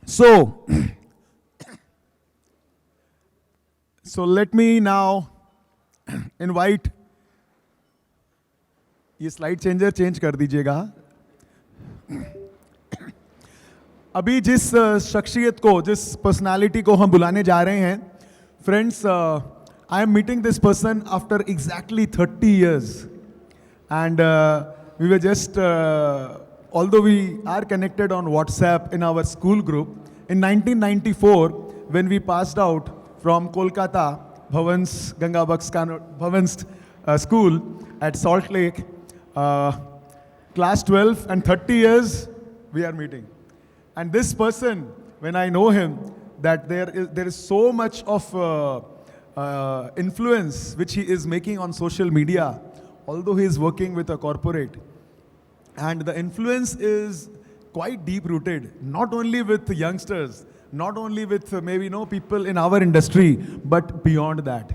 So, so let me now invite, ये slide changer change कर दीजिएगा. अभी जिस शख्सियत को, जिस पर्सनालिटी को हम बुलाने जा रहे हैं, friends, I am meeting this person after exactly 30 years. And we were just, although we are connected on WhatsApp in our school group, in 1994, when we passed out from Kolkata, Bhavans Ganga Bhavans school at Salt Lake, class 12, and 30 years we are meeting. And this person, when I know him, that there is so much of influence which he is making on social media, although he is working with a corporate. And the influence is quite deep-rooted, not only with youngsters, not only with maybe people in our industry, but beyond that.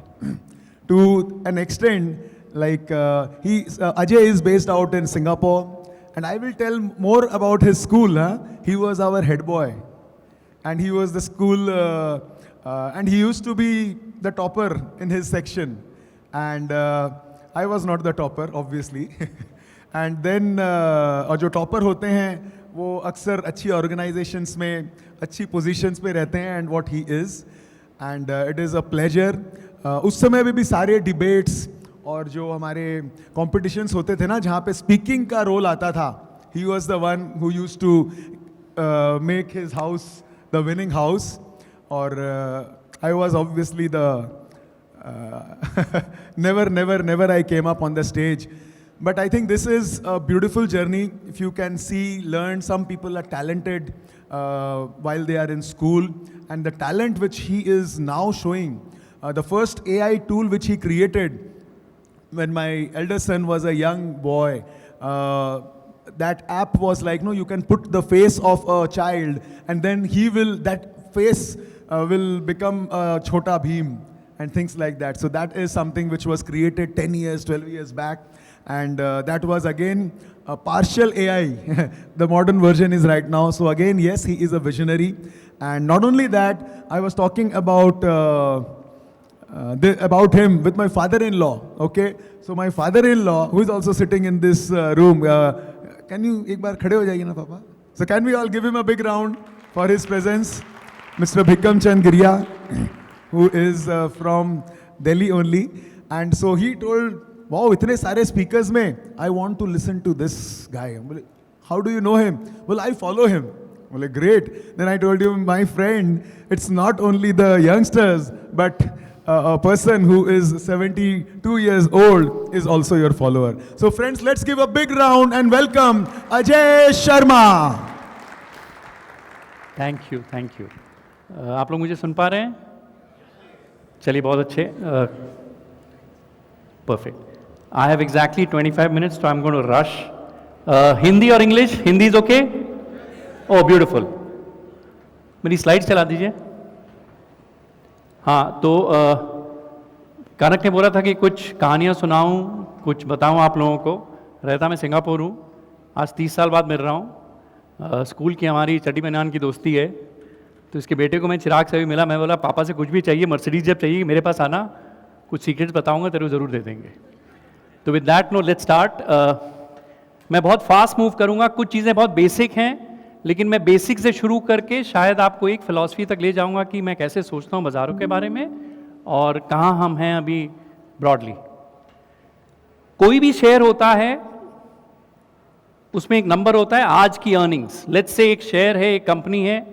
To an extent, like Ajay is based out in Singapore, and I will tell more about his school. He was our head boy, and he was the school, and he used to be the topper in his section. And I was not the topper, obviously. And then, और जो topper होते हैं वो अक्सर अच्छी organisations में अच्छी positions पे रहते हैं, and what he is, and it is a pleasure. उस समय में भी सारे डिबेट्स और जो हमारे कॉम्पिटिशन्स होते थे ना, जहाँ पे स्पीकिंग का रोल आता था, he was the one who used to make his house the winning house. और I was obviously the never I came up on the stage. But I think this is a beautiful journey. If you can see, learn, some people are talented while they are in school, and the talent which he is now showing, the first AI tool which he created when my elder son was a young boy, that app was like, no, you can put the face of a child, and then that face will become Chhota Bheem, and things like that. So that is something which was created 10 years, 12 years back. And that was again a partial AI. The modern version is right now. So again, yes, he is a visionary. And not only that, I was talking about him with my father-in-law. Okay, so my father-in-law, who is also sitting in this room, can you ek baar khade ho jaiye na, Papa? So can we all give him a big round for his presence, Mr. Bhikam Chand Giriya, who is from Delhi only. And so he told, wow, इतने सारे speakers में, I want to listen to this guy. बोले, how do you know him? Well, I follow him. बोले, great. Then I told him, my friend, it's not only the youngsters, but a person who is 72 years old is also your follower. So friends, let's give a big round and welcome Ajay Sharma. Thank you. आप लोग मुझे सुन पा रहे हैं? चलिए, बहुत अच्छे. Perfect. I have exactly 25 minutes, so I'm going to rush. Hindi or English? Hindi is okay? Oh, beautiful. मेरी स्लाइड चला दीजिए. हाँ, तो कनक ने बोला था कि कुछ कहानियाँ सुनाऊँ, कुछ बताऊँ आप लोगों को. रहता मैं सिंगापुर हूँ, आज 30 साल बाद मिल रहा हूँ. स्कूल की हमारी चड्डी बनियान की दोस्ती है. तो इसके बेटे को मैं चिराग से भी मिला. मैं बोला, पापा से कुछ भी चाहिए, मर्सिडीज जब चाहिए मेरे पास आना, कुछ सीक्रेट्स बताऊंगा, तेरे को ज़रूर दे देंगे. तो with that no let's start. मैं बहुत फास्ट मूव करूंगा. कुछ चीज़ें बहुत बेसिक हैं, लेकिन मैं बेसिक से शुरू करके शायद आपको एक फ़िलॉसफी तक ले जाऊंगा कि मैं कैसे सोचता हूँ बाज़ारों के बारे में और कहाँ हम हैं अभी ब्रॉडली. कोई भी शेयर होता है, उसमें एक नंबर होता है, आज की अर्निंग्स. लेट्स से एक शेयर है, एक कंपनी है,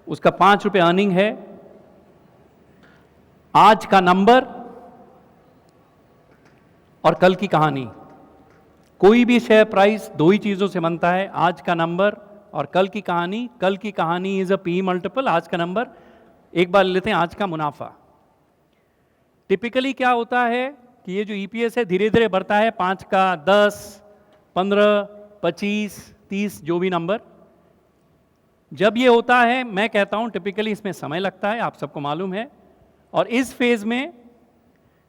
उसका 5 रुपये अर्निंग है. आज का नंबर और कल की कहानी. कोई भी शेयर प्राइस दो ही चीज़ों से बनता है, आज का नंबर और कल की कहानी. कल की कहानी इज़ अ पी मल्टीपल, आज का नंबर. एक बार लेते हैं आज का मुनाफा. टिपिकली क्या होता है कि ये जो ईपीएस है धीरे धीरे बढ़ता है, 5 का 10, 15, 25, 30, जो भी नंबर. जब ये होता है, मैं कहता हूँ टिपिकली इसमें समय लगता है, आप सबको मालूम है. और इस फेज़ में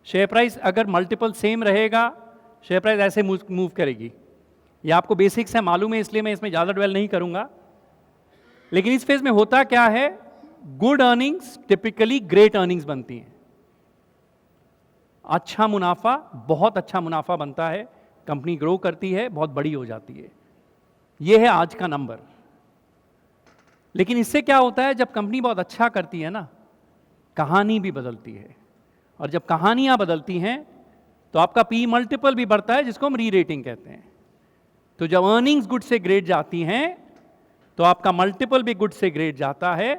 शेयर प्राइस अगर मल्टीपल सेम रहेगा, शेयर प्राइस ऐसे मूव करेगी. ये आपको बेसिक्स है, मालूम है, इसलिए मैं इसमें ज़्यादा ड्वेल नहीं करूँगा. लेकिन इस फेज में होता क्या है, good earnings typically great earnings बनती हैं। अच्छा मुनाफा, बहुत अच्छा मुनाफा बनता है, कंपनी ग्रो करती है, बहुत बड़ी हो जाती है। यह है आज का नंबर। लेकिन इससे क्या होता है, जब कंपनी बहुत अच्छा करती है ना, कहानी भी बदलती है। और जब कहानियां बदलती हैं तो आपका पी मल्टीपल भी बढ़ता है, जिसको हम री रेटिंग कहते हैं। तो जब अर्निंग्स गुड से ग्रेट जाती हैं तो आपका मल्टीपल भी गुड से ग्रेट जाता है,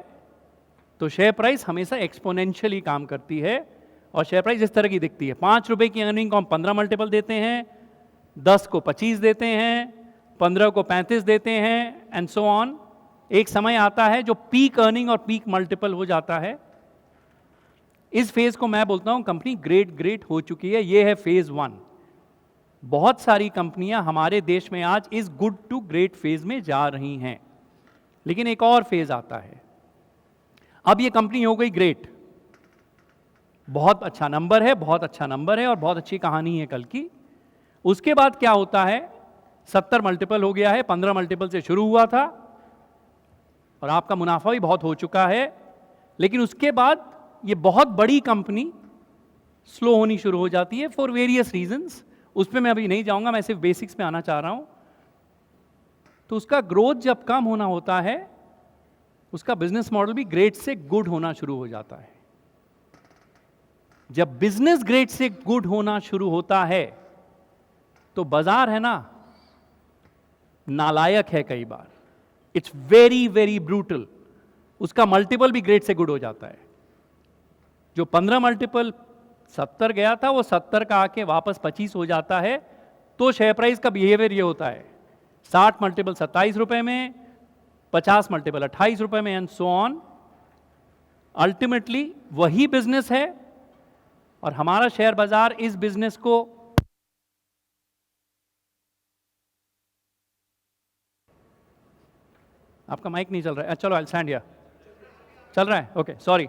तो शेयर प्राइस हमेशा एक्सपोनेंशियली काम करती है। और शेयर प्राइस इस तरह की दिखती है। 5 रुपए की अर्निंग को हम 15 मल्टीपल देते हैं, 10 को 25 देते हैं, 15 को 35 देते हैं, एंड सो ऑन। एक समय आता है जो पीक अर्निंग और पीक मल्टीपल हो जाता है। इस फेज को मैं बोलता हूं कंपनी ग्रेट हो चुकी है। ये है फेज 1। बहुत सारी कंपनियां हमारे देश में आज इस गुड टू ग्रेट फेज में जा रही हैं। लेकिन एक और फेज आता है। अब ये कंपनी हो गई ग्रेट, बहुत अच्छा नंबर है, बहुत अच्छा नंबर है और बहुत अच्छी कहानी है कल की। उसके बाद क्या होता है, 70 मल्टीपल हो गया है, 15 मल्टीपल से शुरू हुआ था और आपका मुनाफा भी बहुत हो चुका है। लेकिन उसके बाद ये बहुत बड़ी कंपनी स्लो होनी शुरू हो जाती है फॉर वेरियस रीजंस। उस पर मैं अभी नहीं जाऊंगा, मैं सिर्फ बेसिक्स में आना चाह रहा हूं। तो उसका ग्रोथ जब कम होना होता है, उसका बिजनेस मॉडल भी ग्रेट से गुड होना शुरू हो जाता है। जब बिजनेस ग्रेट से गुड होना शुरू होता है तो बाजार है ना, नालायक है कई बार। It's very very brutal. उसका मल्टीपल भी ग्रेट से गुड हो जाता है। जो 15 मल्टीपल 70 गया था, वो 70 का आके वापस 25 हो जाता है। तो शेयर प्राइस का बिहेवियर ये होता है, 60 मल्टीपल 27 रुपए में, 50 मल्टीपल 28 रुपए में, एंड सो ऑन। अल्टीमेटली वही बिजनेस है और हमारा शेयर बाजार इस बिजनेस को आपका माइक नहीं चल रहा है, चलो आई स्टैंड हियर। चल रहा है, ओके, सॉरी।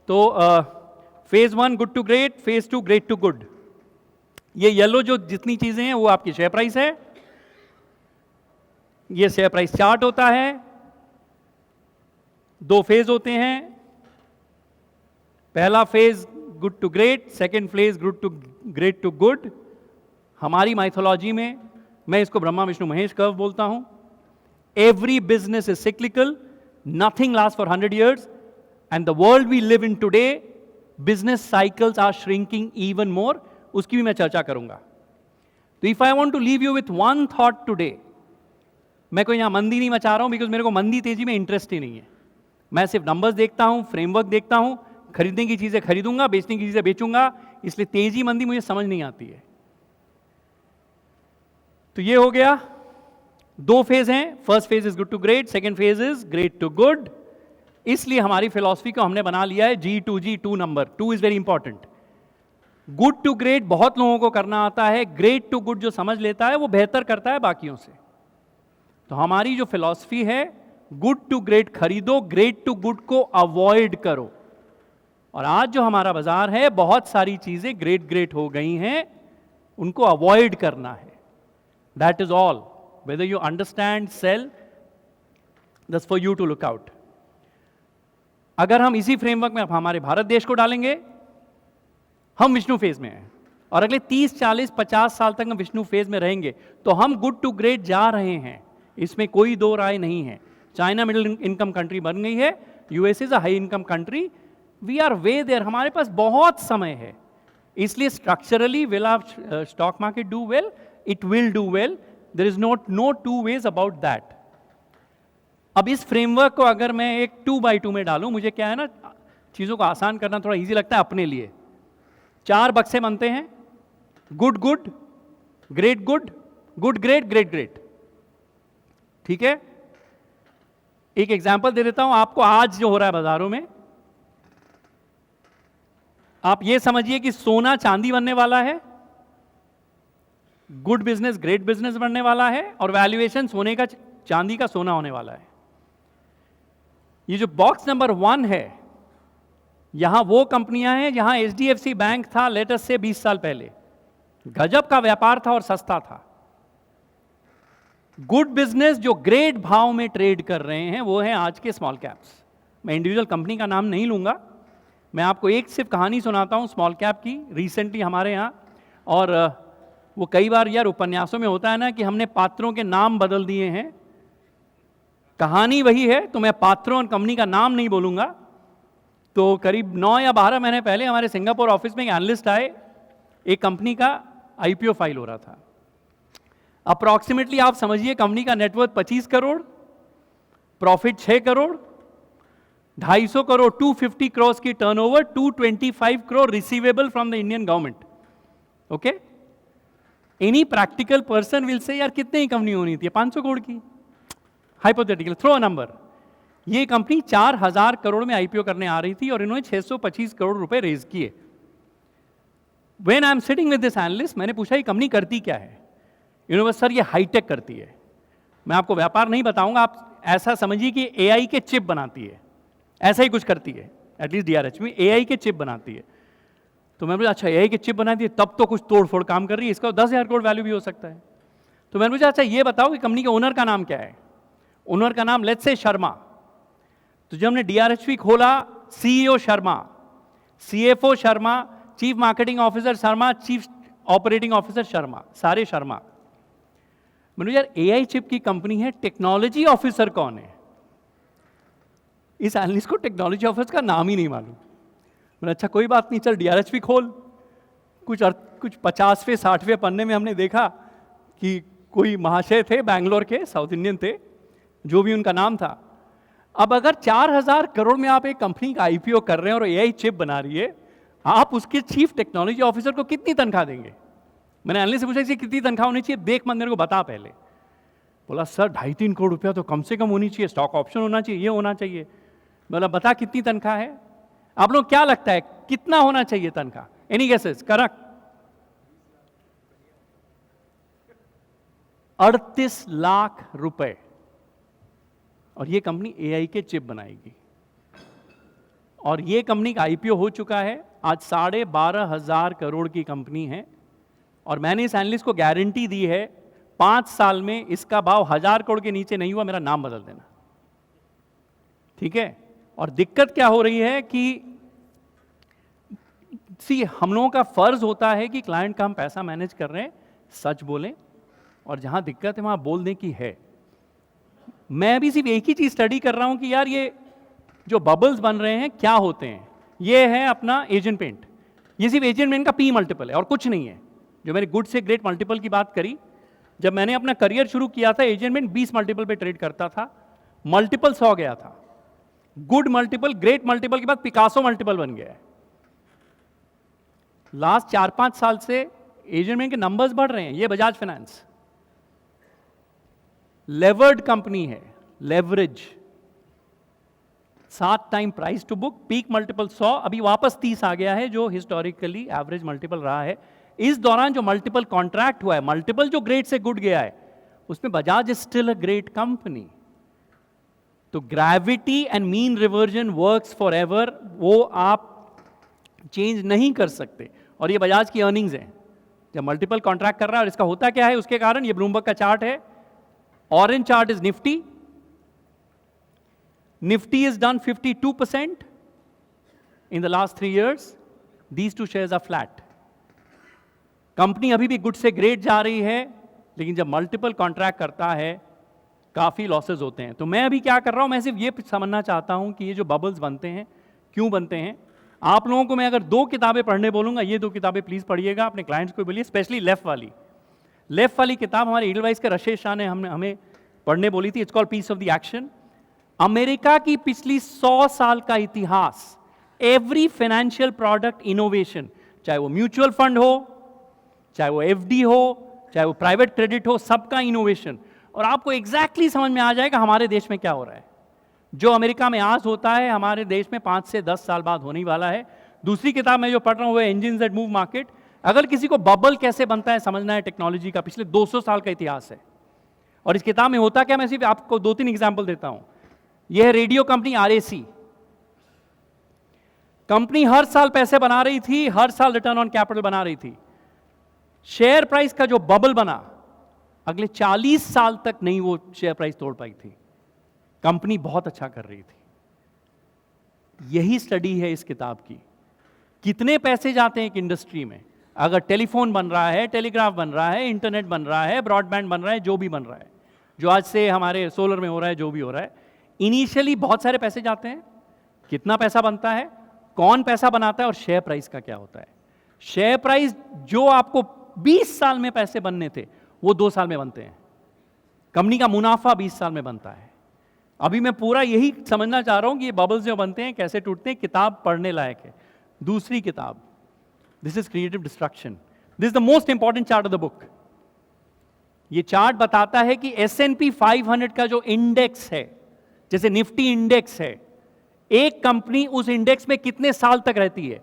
तो phase 1 good to great, phase 2 great to good. ये येलो जो जितनी चीजें हैं वो आपकी शेयर प्राइस है। ये शेयर प्राइस चार्ट होता है। 2 फेज होते हैं। पहला phase good to great, second phase good to great to good. हमारी माइथोलॉजी में मैं इसको ब्रह्मा विष्णु महेश कर्व बोलता हूं। Every business is cyclical, nothing last for 100 years, and the world we live in today, business cycles are shrinking even more. उसकी भी मैं चर्चा करूंगा। तो if I want to leave you with one thought today, मैं कोई यहां मंदी नहीं मचा रहा हूं, बिकॉज मेरे को मंदी तेजी में इंटरेस्ट ही नहीं है। मैं सिर्फ नंबर्स देखता हूं, फ्रेमवर्क देखता हूं, खरीदने की चीजें खरीदूंगा, बेचने की चीजें बेचूंगा। इसलिए तेजी मंदी मुझे समझ नहीं आती है। तो ये हो गया। 2 फेज हैं। First phase is good to great, second phase is great to good. इसलिए हमारी फिलॉसफी को हमने बना लिया है G2G2 number. 2 is very important. Good to great बहुत लोगों को करना आता है, ग्रेट टू गुड जो समझ लेता है वो बेहतर करता है बाकियों से। तो हमारी जो फिलॉसफी है, गुड टू ग्रेट खरीदो, ग्रेट टू गुड को अवॉइड करो। और आज जो हमारा बाजार है, बहुत सारी चीजें ग्रेट हो गई हैं, उनको अवॉइड करना है। That is all. Whether you understand, sell, that's for you to look out. अगर हम इसी फ्रेमवर्क में हमारे भारत देश को डालेंगे, हम विष्णु फेज में हैं और अगले 30, 40, 50 साल तक हम विष्णु फेज में रहेंगे, तो हम गुड टू ग्रेट जा रहे हैं। इसमें कोई दो राय नहीं है। चाइना मिडिल इनकम कंट्री बन गई है, US is a high income country, we are way there. हमारे पास बहुत समय है। इसलिए structurally will our stock market do well? It will do well. There is no two ways about that. अब इस फ्रेमवर्क को अगर मैं एक 2x2 में डालूं, मुझे क्या है ना, चीजों को आसान करना थोड़ा इजी लगता है अपने लिए। 4 बक्से बनते हैं, good good, great good, good great, great great. ठीक है? एक एग्जांपल दे देता हूं आपको। आज जो हो रहा है बाजारों में, आप ये समझिए कि सोना चांदी बनने वाला है, गुड बिजनेस ग्रेट बिजनेस बनने वाला है, और वैल्यूएशन सोने का चांदी का सोना होने वाला है। ये जो बॉक्स नंबर 1 है, यहां वो कंपनियां हैं जहां HDFC बैंक था, लेटस से 20 साल पहले। गजब का व्यापार था और सस्ता था। गुड बिजनेस जो ग्रेट भाव में ट्रेड कर रहे हैं वो हैं आज के स्मॉल कैप्स। मैं इंडिविजुअल कंपनी का नाम नहीं लूंगा, मैं आपको एक सिर्फ कहानी सुनाता हूं स्मॉल कैप की, रिसेंटली हमारे यहाँ। और वो कई बार यार उपन्यासों में होता है ना कि हमने पात्रों के नाम बदल दिए हैं, कहानी वही है, तो मैं पात्रों और कंपनी का नाम नहीं बोलूंगा। तो करीब 9 या 12 महीने पहले हमारे सिंगापुर ऑफिस में एक एनालिस्ट आए, एक कंपनी का आईपीओ फाइल हो रहा था। अप्रॉक्सीमेटली आप समझिए कंपनी का नेटवर्थ 25 करोड़, प्रॉफिट 6 करोड़, 250 करोड़, 250 करोड़ की turnover, 225 crore receivable from the Indian government. Okay, any practical person will say यार कितने ही कंपनी होनी थी, 500 करोड़ की, हाइपोथेटिकल, थ्रो अ नंबर। ये कंपनी 4000 करोड़ में आईपीओ करने आ रही थी और इन्होंने 625 करोड़ रुपए रेज किए। When I am sitting with this analyst, मैंने पूछा ये कंपनी करती क्या है? इन्होंने सर ये हाईटेक करती है। मैं आपको व्यापार नहीं बताऊंगा, आप ऐसा समझिए कि एआई के चिप बनाती है, ऐसा ही कुछ करती है, एटलीस्ट डीआरएच में एआई के चिप बनाती है। तो मैंने बोला अच्छा एआई के चिप बनाती है, तब तो कुछ तोड़-फोड़ काम कर रही है, इसका 10,000 करोड़ वैल्यू भी हो सकता है। तो मैंने पूछा अच्छा ये बताओ कि कंपनी के ओनर का नाम क्या है? ओनर का नाम लेट्स से शर्मा। तो जब हमने डीआरएचपी खोला, CEO Sharma, CFO Sharma, chief marketing officer Sharma, chief operating officer Sharma, सारे शर्मा। मैंने यार एआई चिप की कंपनी है, टेक्नोलॉजी ऑफिसर कौन है? इस एनालिस्ट को टेक्नोलॉजी ऑफिसर का नाम ही नहीं मालूम। मैंने अच्छा कोई बात नहीं, चल डीआरएचपी खोल। कुछ 50वें 60वें पन्ने में हमने देखा कि कोई महाशय थे बैंगलोर के, साउथ इंडियन थे, जो भी उनका नाम था। अब अगर 4000 करोड़ में आप एक कंपनी का आईपीओ कर रहे हैं और एआई चिप बना रही है, आप उसके चीफ टेक्नोलॉजी ऑफिसर को कितनी तनख्वाह देंगे? मैंने एनालिस्ट से पूछा इसे कितनी तनख्वाह होनी चाहिए, देख मत मेरे को बता पहले। बोला सर 2.5-3 करोड़ रुपया तो कम से कम होनी चाहिए, स्टॉक ऑप्शन होना चाहिए, ये होना चाहिए। बोला बता कितनी तनख्वाह है? आप लोग क्या लगता है कितना होना चाहिए तनख्वाह? Any guesses? करेक्ट, 38 लाख रुपए। और ये कंपनी एआई के चिप बनाएगी और ये कंपनी का आईपीओ हो चुका है, आज 12,500 करोड़ की कंपनी है। और मैंने इस एनालिस्ट को गारंटी दी है 5 साल में इसका भाव 1000 करोड़ के नीचे नहीं हुआ, मेरा नाम बदल देना, ठीक है? और दिक्कत क्या हो रही है कि हम लोगों का फर्ज होता है कि क्लाइंट का हम पैसा मैनेज कर रहे हैं, सच बोलें, और जहां दिक्कत है वहां बोल दें कि है। मैं भी सिर्फ एक ही चीज स्टडी कर रहा हूं कि यार ये जो बबल्स बन रहे हैं क्या होते हैं। ये है अपना एजेंट पेंट, ये सिर्फ एजेंट पेंट का पी मल्टीपल है और कुछ नहीं है। जो मैंने गुड से ग्रेट मल्टीपल की बात करी, जब मैंने अपना करियर शुरू किया था एजेंट पेंट 20 मल्टीपल पे ट्रेड करता था, मल्टीपल 100 गया था। गुड मल्टीपल, ग्रेट मल्टीपल के बाद पिकासो मल्टीपल बन गया है। लास्ट 4-5 साल से एजेंट पेंट के नंबर्स बढ़ रहे हैं। ये बजाज फाइनेंस लेवर्ड कंपनी है, leverage, 7 time price to book, peak multiple 100, अभी वापस 30 आ गया है जो हिस्टोरिकली एवरेज मल्टीपल रहा है। इस दौरान जो मल्टीपल कॉन्ट्रैक्ट हुआ है, मल्टीपल जो ग्रेट से गुड गया है, उसमें Bajaj is still a great company. तो gravity and mean reversion works for ever, वो आप चेंज नहीं कर सकते। और ये बजाज की अर्निंग्स हैं जब मल्टीपल कॉन्ट्रैक्ट कर रहा है। और इसका होता क्या है उसके कारण, ये ब्लूमबर्ग का चार्ट है, orange chart is Nifty, Nifty is done 52% in the last 3 years. These two shares are flat. Company अभी भी गुड से ग्रेट जा रही है, लेकिन जब मल्टीपल कॉन्ट्रैक्ट करता है काफी लॉसेस होते हैं। तो मैं अभी क्या कर रहा हूं, मैं सिर्फ ये समझना चाहता हूं कि ये जो बबल्स बनते हैं क्यों बनते हैं। आप लोगों को मैं अगर 2 किताबें पढ़ने बोलूंगा, ये 2 किताबें प्लीज पढ़िएगा, अपने क्लाइंट्स को बोलिए, स्पेशली लेफ्ट वाली किताब हमारे एडवाइस के रशेद शाह ने हमें पढ़ने बोली थी। It's called piece of the action. America की पिछली 100 साल का इतिहास, एवरी फाइनेंशियल प्रोडक्ट इनोवेशन, चाहे वो म्यूचुअल फंड हो, चाहे वो एफडी हो, चाहे वो प्राइवेट क्रेडिट हो, सबका इनोवेशन। और आपको एग्जैक्टली समझ में आ जाएगा हमारे देश में क्या हो रहा है। जो अमेरिका में आज होता है हमारे देश में 5 से 10 साल बाद होने वाला है। दूसरी किताब मैं जो पढ़ रहा हूं वो इंजिन्स दैट मूव मार्केट। अगर किसी को बबल कैसे बनता है समझना है, टेक्नोलॉजी का पिछले 200 साल का इतिहास है। और इस किताब में होता क्या, मैं सिर्फ आपको 2-3 एग्जाम्पल देता हूं। यह है रेडियो कंपनी RAC। कंपनी हर साल पैसे बना रही थी, हर साल रिटर्न ऑन कैपिटल बना रही थी। शेयर प्राइस का जो बबल बना अगले 40 साल तक नहीं वो शेयर प्राइस तोड़ पाई थी। कंपनी बहुत अच्छा कर रही थी। यही स्टडी है इस किताब की। कितने पैसे जाते हैं एक इंडस्ट्री में, अगर टेलीफोन बन रहा है, टेलीग्राफ बन रहा है, इंटरनेट बन रहा है, ब्रॉडबैंड बन रहा है, जो भी बन रहा है, जो आज से हमारे सोलर में हो रहा है, जो भी हो रहा है, इनिशियली बहुत सारे पैसे जाते हैं। कितना पैसा बनता है, कौन पैसा बनाता है, और शेयर प्राइस का क्या होता है। शेयर प्राइस जो आपको 20 साल में पैसे बनने थे वो 2 साल में बनते हैं। कंपनी का मुनाफा 20 साल में बनता है। अभी मैं पूरा यही समझना चाह रहा हूं कि ये बबल्स जो बनते हैं कैसे टूटते हैं। किताब पढ़ने लायक है। दूसरी किताब, this is creative destruction. This is the most important chart of the book. ये चार्ट बताता है कि S&P 500 का जो इंडेक्स है, जैसे निफ्टी इंडेक्स है, एक कंपनी उस इंडेक्स में कितने साल तक रहती है।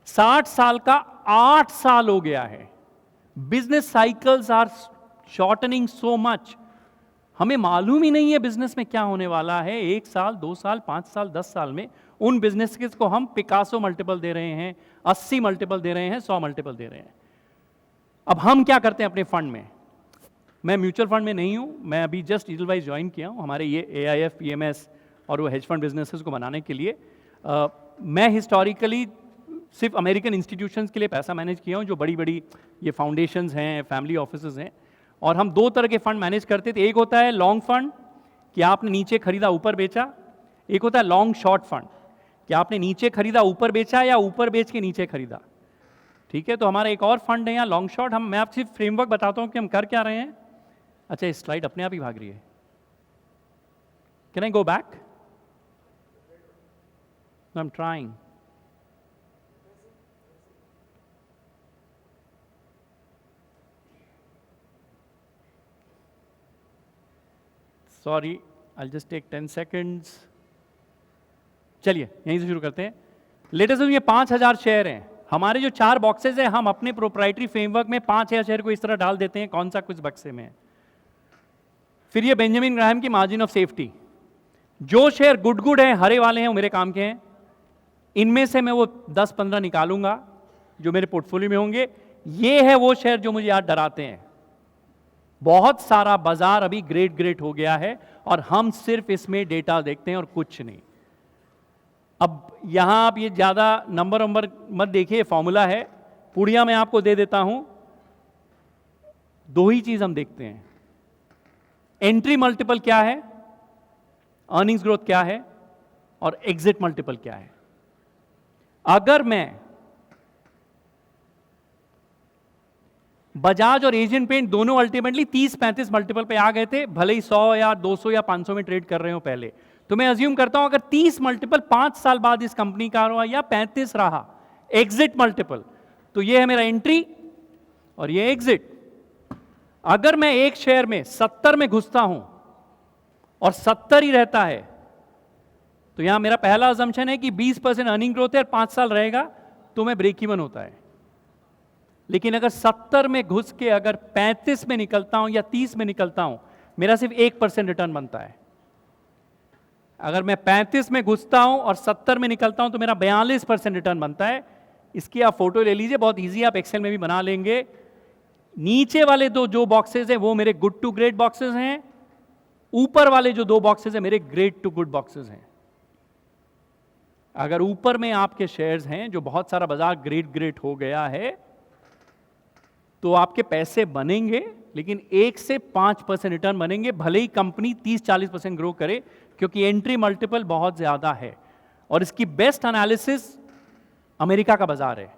60 साल का 8 साल हो गया है। Business cycles are shortening so much. हमें मालूम ही नहीं है बिजनेस में क्या होने वाला है। 1 साल, 2 साल, 5 साल, 10 साल में उन बिजनेसेस को हम पिकासो मल्टीपल दे रहे हैं, 80 मल्टीपल दे रहे हैं, 100 मल्टीपल दे रहे हैं। अब हम क्या करते हैं अपने फंड में। मैं म्यूचुअल फंड में नहीं हूं, मैं अभी जस्ट ईडलवाइज ज्वाइन किया हूं हमारे ये AIF, PMS और वो हेज फंड बिजनेसेस को बनाने के लिए। मैं हिस्टोरिकली सिर्फ अमेरिकन इंस्टीट्यूशंस के लिए पैसा मैनेज किया हूं, जो बड़ी बड़ी ये फाउंडेशंस हैं, फैमिली ऑफिसेज हैं। और हम 2 तरह के फंड मैनेज करते थे। एक होता है लॉन्ग फंड, कि आपने नीचे खरीदा ऊपर बेचा। एक होता है लॉन्ग शॉर्ट फंड, कि आपने नीचे खरीदा ऊपर बेचा या ऊपर बेच के नीचे खरीदा। ठीक है, तो हमारा एक और फंड है यहाँ लॉन्ग शॉर्ट। मैं आपसे सिर्फ फ्रेमवर्क बताता हूँ कि हम कर क्या रहे हैं। अच्छा, ये स्लाइड अपने आप ही भाग रही है। Can I go back? I am trying. Sorry, I just take 10 seconds. चलिए यहीं से शुरू करते हैं। लेटेस्ट ये 5000 शेयर हैं। हमारे जो 4 बॉक्सेस हैं, हम अपने प्रोप्राइटरी फ्रेमवर्क में 5000 शेयर को इस तरह डाल देते हैं, कौन सा कुछ बक्से में है। फिर ये बेंजामिन ग्राहम की मार्जिन ऑफ सेफ्टी। जो शेयर गुड है, हरे वाले हैं, वो मेरे काम के हैं। इनमें से मैं वो 10-15 निकालूंगा जो मेरे पोर्टफोलियो में होंगे। ये है वो शेयर जो मुझे आज डराते हैं। बहुत सारा बाजार अभी ग्रेट हो गया है और हम सिर्फ इसमें डेटा देखते हैं और कुछ नहीं। अब यहां आप ये ज्यादा नंबर मत देखिए, फॉर्मूला है, पुड़िया मैं आपको दे देता हूं। 2 ही चीज हम देखते हैं, एंट्री मल्टीपल क्या है, अर्निंग्स ग्रोथ क्या है, और एग्जिट मल्टीपल क्या है। अगर मैं बजाज और एशियन पेंट दोनों अल्टीमेटली 30-35 मल्टीपल पे आ गए थे, भले ही 100 या 200 या 500 में ट्रेड कर रहे हो पहले, तो मैं अज्यूम करता हूं अगर 30 मल्टीपल 5 साल बाद इस कंपनी का रहा या 35 रहा एग्जिट मल्टीपल, तो ये है मेरा एंट्री और ये एग्जिट। अगर मैं एक शेयर में 70 में घुसता हूं और 70 ही रहता है, तो यहां मेरा पहला अजम्पशन है कि 20% अर्निंग ग्रोथ है और 5 साल रहेगा, तो मैं ब्रेक इवन होता है। लेकिन अगर 70 में घुस के अगर 35 में निकलता हूं या 30 में निकलता हूं, मेरा सिर्फ 1% रिटर्न बनता है। अगर मैं 35 में घुसता हूं और 70 में निकलता हूं तो मेरा 42% रिटर्न बनता है। इसकी आप फोटो ले लीजिए, बहुत इजी, आप एक्सेल में भी बना लेंगे। नीचे वाले जो बॉक्सेस हैं वो मेरे गुड टू ग्रेट बॉक्सेस हैं, ऊपर वाले जो 2 बॉक्सेस हैं मेरे ग्रेट टू गुड बॉक्सेस हैं। अगर ऊपर में आपके शेयर्स हैं जो बहुत सारा बाजार ग्रेट हो गया है, तो आपके पैसे बनेंगे, लेकिन 1 से 5% रिटर्न बनेंगे, भले ही कंपनी 30-40% ग्रो करे, क्योंकि एंट्री मल्टीपल बहुत ज्यादा है। और इसकी बेस्ट एनालिसिस अमेरिका का बाजार है।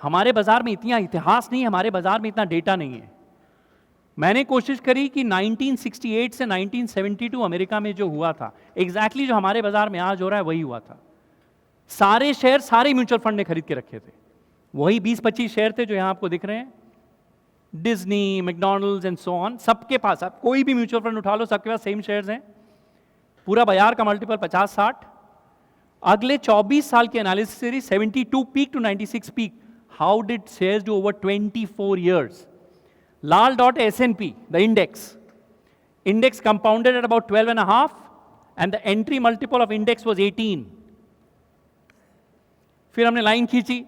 हमारे बाजार में इतना इतिहास नहीं है, हमारे बाजार में इतना डेटा नहीं है। मैंने कोशिश करी कि 1968 से 1972 अमेरिका में जो हुआ था, एग्जैक्टली जो हमारे बाजार में आज हो रहा है वही हुआ था। सारे शेयर सारे म्यूचुअल फंड ने खरीद के रखे थे, वही 20-25 शेयर थे जो यहां आपको दिख रहे हैं। Disney, McDonald's and so on, सबके पास, आप कोई भी म्यूचुअल फंड उठा लो, सबके पास सेम शेयर्स हैं। पूरा बाजार का मल्टीपल 50-60। अगले 24 साल की analysis series 72 peak to 96 peak, how did shares do over 24 years? लाल dot S&P, the index compounded at about 12.5 and the entry multiple of index was 18. फिर हमने लाइन खींची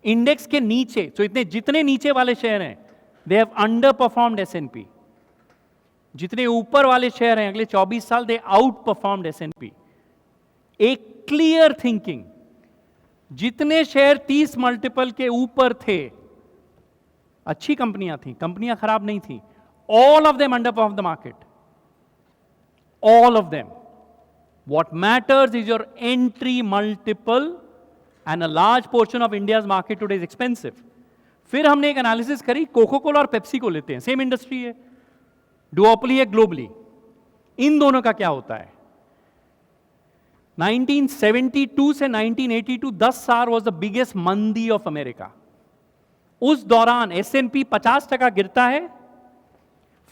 इंडेक्स के नीचे, तो इतने जितने नीचे वाले शेयर हैं they have under performed S&P. जितने ऊपर वाले शेयर हैं अगले 24 साल दे आउट परफॉर्म्ड S&P. एक क्लियर थिंकिंग. जितने शेयर 30 मल्टीपल के ऊपर थे, अच्छी कंपनियां थी, कंपनियां खराब नहीं थी, all of them under perform the market. All of them. What matters is your entry multiple, and a large portion of India's market today is expensive. फिर हमने एक एनालिसिस करी, कोको कोला और पेप्सी को लेते हैं, सेम इंडस्ट्री है, duopoly है ग्लोबली. इन दोनों का क्या होता है? 1972 से 1982 10 साल वॉज द बिगेस्ट मंदी ऑफ अमेरिका. उस दौरान S&P 50% गिरता है,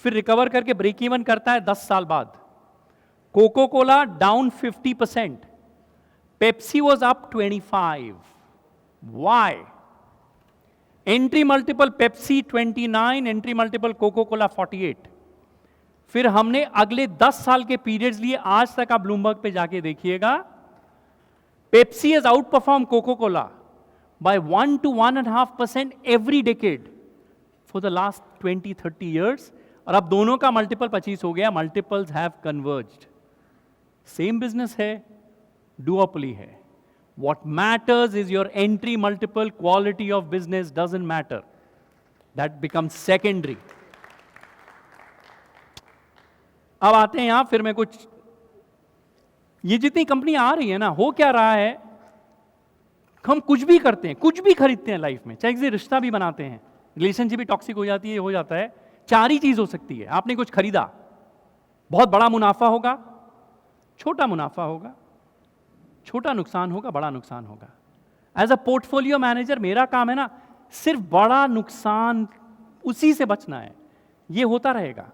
फिर रिकवर करके ब्रेक इवन करता है 10 साल बाद. Coca Cola down 50%, Pepsi was up 25. Why? Entry multiple Pepsi 29, entry multiple Coca Cola 48. फिर हमने अगले 10 साल के पीरियड्स लिए, आज तक आप ब्लूमबर्ग पे जाके देखिएगा, Pepsi has outperform Coca Cola by 1 to 1.5% every decade for the last 20-30 years. और अब दोनों का मल्टीपल 25 हो गया. Multiples have converged. Same business है, डुओपली है. What matters is your entry multiple, quality of business doesn't matter. That becomes secondary. अब आते हैं यहां, फिर मैं कुछ, ये जितनी कंपनी आ रही है ना, हो क्या रहा है, हम कुछ भी करते हैं, कुछ भी खरीदते हैं लाइफ में, चाहे किसी रिश्ता भी बनाते हैं, रिलेशनशिप भी टॉक्सिक हो जाती है, हो जाता है. 4 ही चीज हो सकती है. आपने कुछ खरीदा, बहुत बड़ा मुनाफा होगा, छोटा मुनाफा होगा, छोटा नुकसान होगा, बड़ा नुकसान होगा. एज अ पोर्टफोलियो मैनेजर मेरा काम है ना, सिर्फ बड़ा नुकसान, उसी से बचना है. ये होता रहेगा,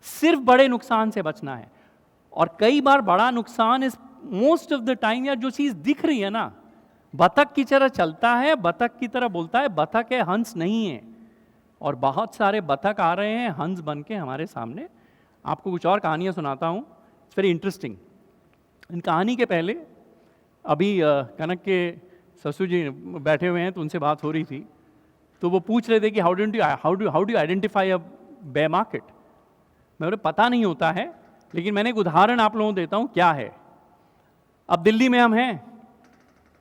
सिर्फ बड़े नुकसान से बचना है. और कई बार बड़ा नुकसान is most of the time, या जो चीज दिख रही है ना, बतख की तरह चलता है, बतख की तरह बोलता है, बतख है, हंस नहीं है. और बहुत सारे बतख आ रहे हैं हंस बन के हमारे सामने. आपको कुछ और कहानियां सुनाता हूं, इट्स वेरी इंटरेस्टिंग. इन कहानी के पहले अभी कनक के ससुर जी बैठे हुए हैं, तो उनसे बात हो रही थी, तो वो पूछ रहे थे कि how do you identify a bear market. मेरे पता नहीं होता है, लेकिन मैंने एक उदाहरण आप लोगों को देता हूं क्या है. अब दिल्ली में हम हैं,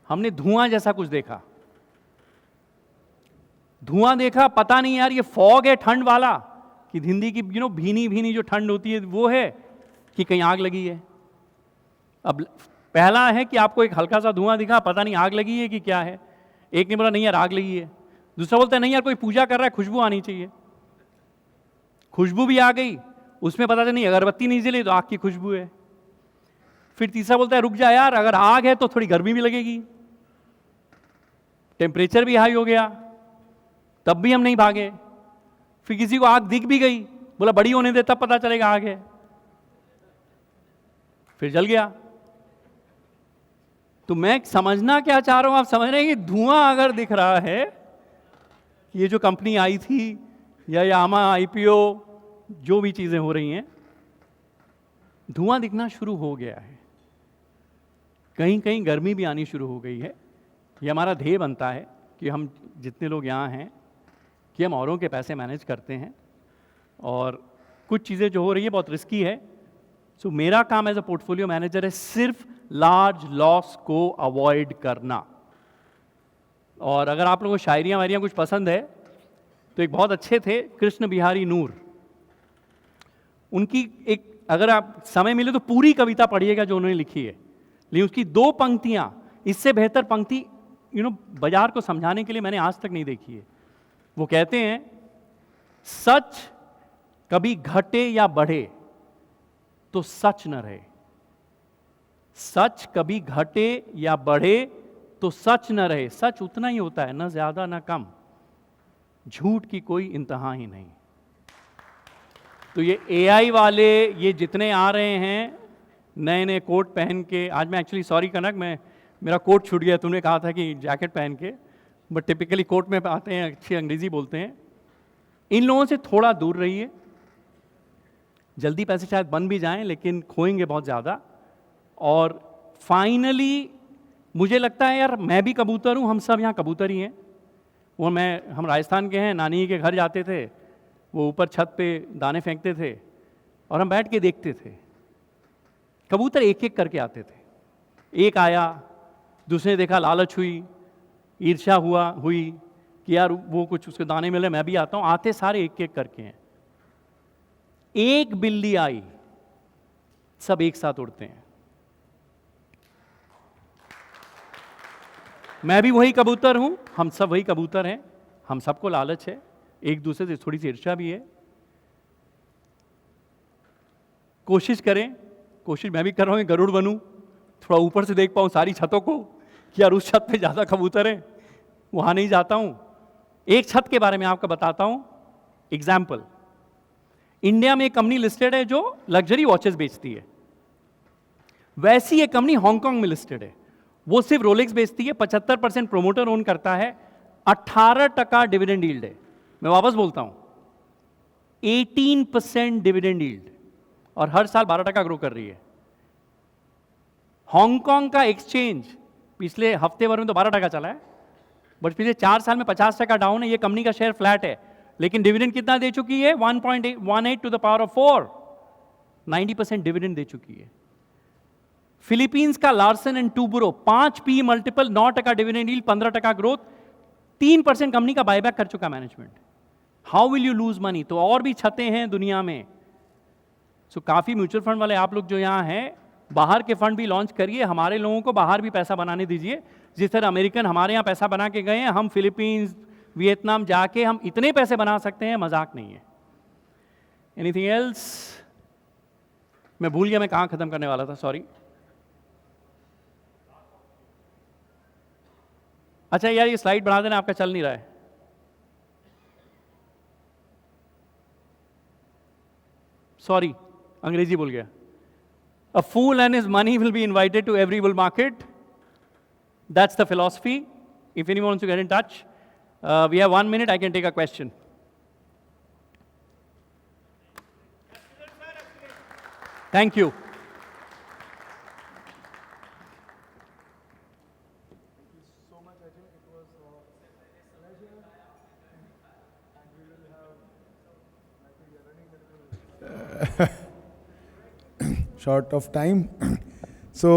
हमने धुआं जैसा कुछ देखा. धुआं देखा, पता नहीं यार ये फॉग है ठंड वाला, कि हिंदी की भीनी भीनी जो ठंड होती है वो है, कि कहीं आग लगी है. अब पहला है कि आपको एक हल्का सा धुआं दिखा, पता नहीं आग लगी है कि क्या है. एक ने बोला नहीं यार आग लगी है. दूसरा बोलता है नहीं यार कोई पूजा कर रहा है, खुशबू आनी चाहिए. खुशबू भी आ गई, उसमें पता चला नहीं अगरबत्ती नहीं जली तो आग की खुशबू है. फिर तीसरा बोलता है रुक जा यार, अगर आग है तो थोड़ी गर्मी भी लगेगी, टेम्परेचर भी हाई हो गया, तब भी हम नहीं भागे. फिर किसी को आग दिख भी गई, बोला बड़ी होने दे तब पता चलेगा आग है, फिर जल गया. तो मैं समझना क्या चाह रहा हूं, आप समझ रहे हैं कि धुआं अगर दिख रहा है, ये जो कंपनी आई थी या यामा IPO, जो भी चीजें हो रही हैं, धुआं दिखना शुरू हो गया है. कहीं कहीं गर्मी भी आनी शुरू हो गई है. ये हमारा ध्येय बनता है कि हम जितने लोग यहाँ हैं, कि हम औरों के पैसे मैनेज करते हैं, और कुछ चीज़ें जो हो रही है बहुत रिस्की है. सो मेरा काम एज अ पोर्टफोलियो मैनेजर है सिर्फ लार्ज लॉस को अवॉइड करना. और अगर आप लोगों को शायरियाँ वायरियाँ कुछ पसंद है, तो एक बहुत अच्छे थे कृष्ण बिहारी नूर, उनकी एक, अगर आप समय मिले तो पूरी कविता पढ़िएगा जो उन्होंने लिखी है, लेकिन उसकी 2 पंक्तियां, इससे बेहतर पंक्ति बाजार को समझाने के लिए मैंने आज तक नहीं देखी है. वो कहते हैं सच कभी घटे या बढ़े तो सच न रहे. सच कभी घटे या बढ़े तो सच न रहे. सच उतना ही होता है, न ज्यादा न कम. झूठ की कोई इंतहा ही नहीं. तो ये AI वाले, ये जितने आ रहे हैं नए नए कोट पहन के, आज मैं एक्चुअली सॉरी कनक, मेरा कोट छूट गया, तुमने कहा था कि जैकेट पहन के, बट टिपिकली कोट में आते हैं, अच्छी अंग्रेजी बोलते हैं. इन लोगों से थोड़ा दूर रहिए. जल्दी पैसे शायद बन भी जाएं, लेकिन खोएंगे बहुत ज़्यादा. और फाइनली मुझे लगता है यार, मैं भी कबूतर हूँ, हम सब यहाँ कबूतर ही हैं. वो हम राजस्थान के हैं, नानी के घर जाते थे, वो ऊपर छत पे दाने फेंकते थे और हम बैठ के देखते थे। कबूतर एक एक करके आते थे, एक आया, दूसरे ने देखा, लालच हुई, ईर्ष्या हुई कि यार वो कुछ उसके दाने मिले, मैं भी आता हूँ। आते सारे एक एक करके हैं। एक बिल्ली आई, सब एक साथ उड़ते हैं। मैं भी वही कबूतर हूं, हम सब वही कबूतर हैं, हम सबको लालच है, एक दूसरे से थोड़ी सी ईर्ष्या भी है। कोशिश करें, कोशिश मैं भी कर रहा हूं गरुड़ बनूं, थोड़ा ऊपर से देख पाऊं सारी छतों को कि यार उस छत पे ज़्यादा कबूतर हैं, वहां नहीं जाता हूं। एक छत के बारे में आपको बताता हूं एग्जाम्पल। इंडिया में एक कंपनी लिस्टेड है जो लग्जरी वॉचेस बेचती है, वैसी एक कंपनी हांगकांग में लिस्टेड है, वो सिर्फ रोलेक्स बेचती है, 75% प्रोमोटर ओन करता है, 18% डिविडेंड यील्ड है। मैं वापस बोलता हूं, 18% डिविडेंड यील्ड, और हर साल 12% ग्रो कर रही है। हांगकांग का एक्सचेंज पिछले हफ्ते भर में तो 12% चला है, बट पिछले 4 साल में 50% डाउन है। ये कंपनी का शेयर फ्लैट है, लेकिन डिविडेंड कितना दे चुकी है? 1.18 to the power of 4, 90% dividend दे चुकी है। फिलीपींस का Larsen and Toubro 5 P multiple, 9% dividend yield, 15% growth, 3% company का बायबैक कर चुका management. How will you lose money? तो और भी छतें हैं दुनिया में। सो काफी म्यूचुअल फंड वाले आप लोग जो यहां हैं, बाहर के फंड भी लॉन्च करिए, हमारे लोगों को बाहर भी पैसा बनाने दीजिए। जिस तरह अमेरिकन हमारे यहां पैसा बना के गए हैं, हम फिलीपींस, वियतनाम जाके हम इतने पैसे बना सकते हैं, मजाक नहीं है। Anything else? मैं भूल गया मैं कहां खत्म करने वाला था, सॉरी। अच्छा यार, ये स्लाइड बढ़ा देना, आपका चल नहीं रहा है। सॉरी, अंग्रेजी बोल गया। A fool and his money will be invited to every bull market. That's the philosophy. If anyone wants to get in touch, we have 1 minute. I can take a question. Thank you. Short of time. So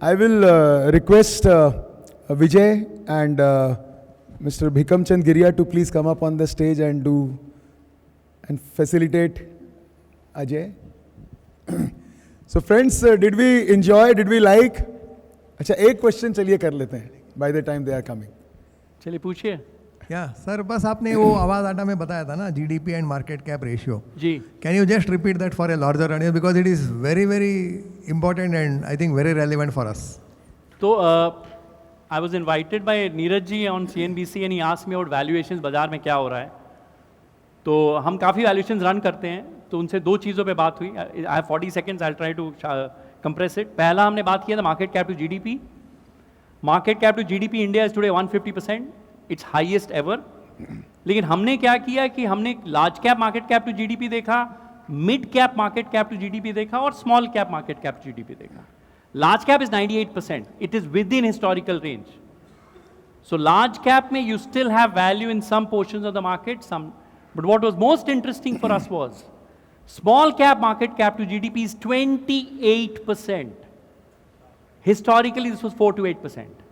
I will request Vijay and Mr. Bhikam Chand Giria to please come up on the stage and facilitate Ajay. So friends, did we enjoy? Did we like? अच्छा, एक question चलिए कर लेते हैं by the time they are coming. चलिए पूछिए। या sir, बस आपने वो आवाज आटा में बताया था ना, GDP and market cap ratio. जी, can you just repeat that for a larger audience, because it is very very important and I think very relevant for us. तो I was invited by Neeraj ji on CNBC and he asked me about valuations, बाजार में क्या हो रहा है। तो हम काफ़ी वैल्यूएशंस रन करते हैं, तो उनसे 2 चीज़ों पे बात हुई। I have 40 seconds, I try to compress it. पहला हमने बात किया था market cap to GDP. Market cap to GDP India is today 150%, it's highest ever. लेकिन हमने क्या किया कि हमने large cap market cap to GDP देखा, mid cap market cap to GDP देखा, और small cap market cap to GDP देखा। Large cap is 98%, it is within historical range. So large cap में you still have value in some portions of the market, some, but what was most interesting for us was small cap market cap to GDP is 28%. Historically this was 4 to 8%.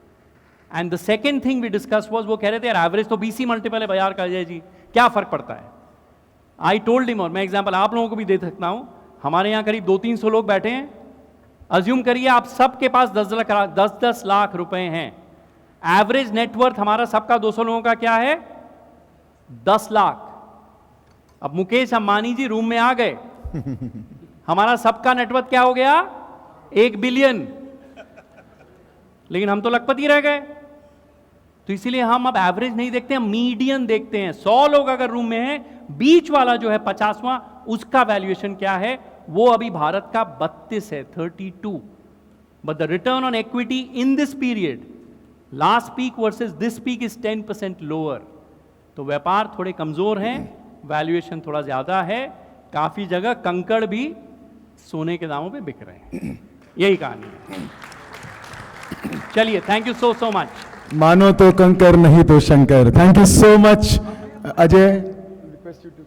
And the second thing we discussed was, वो कह रहे थे यार average तो 20 multiple है बाजार का, अजय जी क्या फर्क पड़ता है। आई टोल्ड हिम, और मैं एग्जांपल आप लोगों को भी दे सकता हूं, हमारे यहाँ करीब 200-300 लोग बैठे हैं। अज्यूम करिए आप सबके पास 10 लाख रुपए हैं। एवरेज नेटवर्थ हमारा सबका 200 लोगों का क्या है? 10 लाख। अब मुकेश अंबानी जी रूम में आ गए, हमारा सबका नेटवर्थ क्या हो गया? 1 बिलियन। लेकिन हम तो लखपति रह गए। तो इसीलिए हम अब एवरेज नहीं देखते, हम मीडियन देखते हैं। 100 लोग अगर रूम में हैं, बीच वाला जो है 50वां, उसका वैल्यूएशन क्या है? वो अभी भारत का 32 है, 32। But the return on equity in this period, last peak versus this peak, is 10% lower. तो व्यापार थोड़े कमजोर हैं, वैल्यूएशन थोड़ा ज्यादा है, काफी जगह कंकड़ भी सोने के दामों पे बिक रहे हैं। यही कहानी है। चलिए, थैंक यू सो मच। मानो तो कंकर नहीं तो Shankar. Thank you so much, Ajay. Request you to